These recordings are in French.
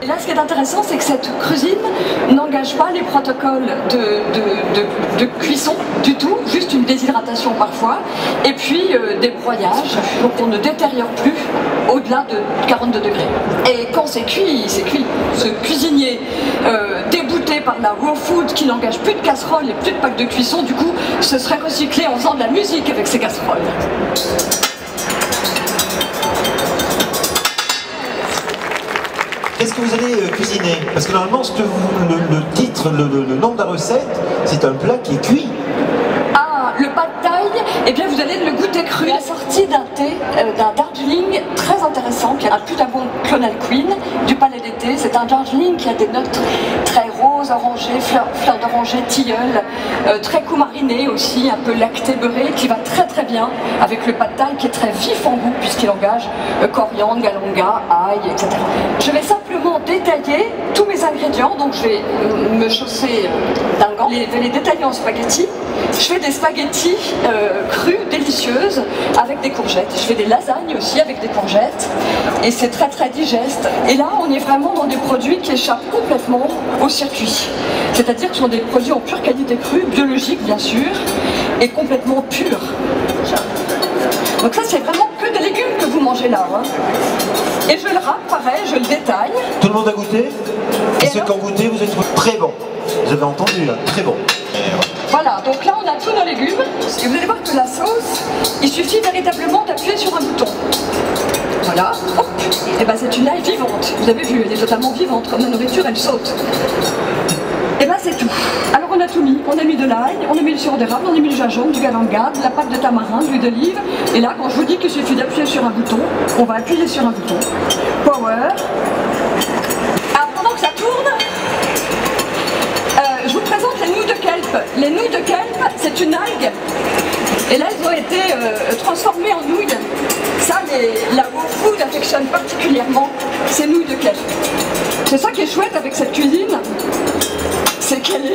Et là, ce qui est intéressant, c'est que cette cuisine n'engage pas les protocoles de cuisson du tout, juste une déshydratation parfois, et puis des broyages, donc on ne détériore plus au-delà de 42 degrés. Et quand c'est cuit, c'est cuit. Ce cuisinier débouté par la raw food qui n'engage plus de casseroles et plus de packs de cuisson, du coup, ce serait recyclé en faisant de la musique avec ces casseroles. Qu'est-ce que vous allez cuisiner? Parce que normalement, le titre, le nom de la recette, c'est un plat qui est cuit. Ah, le pad thai, eh bien vous allez le goûter cru. Il est sorti d'un thé, d'un Darjeeling très intéressant, qui a plus d'un bon Clonal Queen, du palais d'été. C'est un Darjeeling qui a des notes très roses, orangées, fleurs d'oranger, tilleul, très coumariné aussi, un peu lacté beurré, qui va très très bien avec le pad thai qui est très vif en goût, puisqu'il engage coriandre, galonga, ail, etc. Je vais simplement détailler tous mes ingrédients, donc je vais me chausser d'un gant, les détailler en spaghettis. Je fais des spaghettis crues, délicieuses, avec des courgettes. Je fais des lasagnes aussi avec des courgettes. Et c'est très très digeste. Et là, on est vraiment dans des produits qui échappent complètement au circuit. C'est-à-dire que ce sont des produits en pure qualité crue, biologiques bien sûr, et complètement purs. Donc ça, c'est vraiment que des légumes que vous mangez là. Hein. Et je le râpe, pareil, je le détaille. Tout le monde a goûté? Et ceux qui ont goûté, vous êtes très bon. Vous avez entendu, là, très bon. Voilà, donc là on a tous nos légumes. Et vous allez voir que la sauce, il suffit véritablement d'appuyer sur un bouton. Voilà, hop. Et ben c'est une ail vivante. Vous avez vu, elle est totalement vivante. Comme la nourriture, elle saute. Et ben c'est tout. Alors on a tout mis. On a mis de l'ail, on a mis du sirop d'érable, on a mis du gingembre, du galanga, de la pâte de tamarin, de l'huile d'olive. Et là, quand je vous dis qu'il suffit d'appuyer sur un bouton, on va appuyer sur un bouton. Power. Alors pendant que ça tourne, je vous présente les nouilles de kelp. Les nouilles de kelp, c'est une algue. Et là, elles ont été transformées en nouilles. Ça, la raw food affectionne particulièrement ces nouilles de kelp. C'est ça qui est chouette avec cette cuisine, c'est qu'elle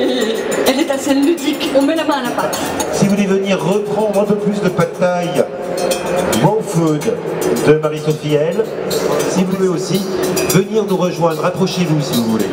est assez ludique. On met la main à la pâte. Si vous voulez venir reprendre un peu plus de pad thai, raw food de Marie-Sophie L, si vous voulez aussi venir nous rejoindre, approchez-vous si vous voulez.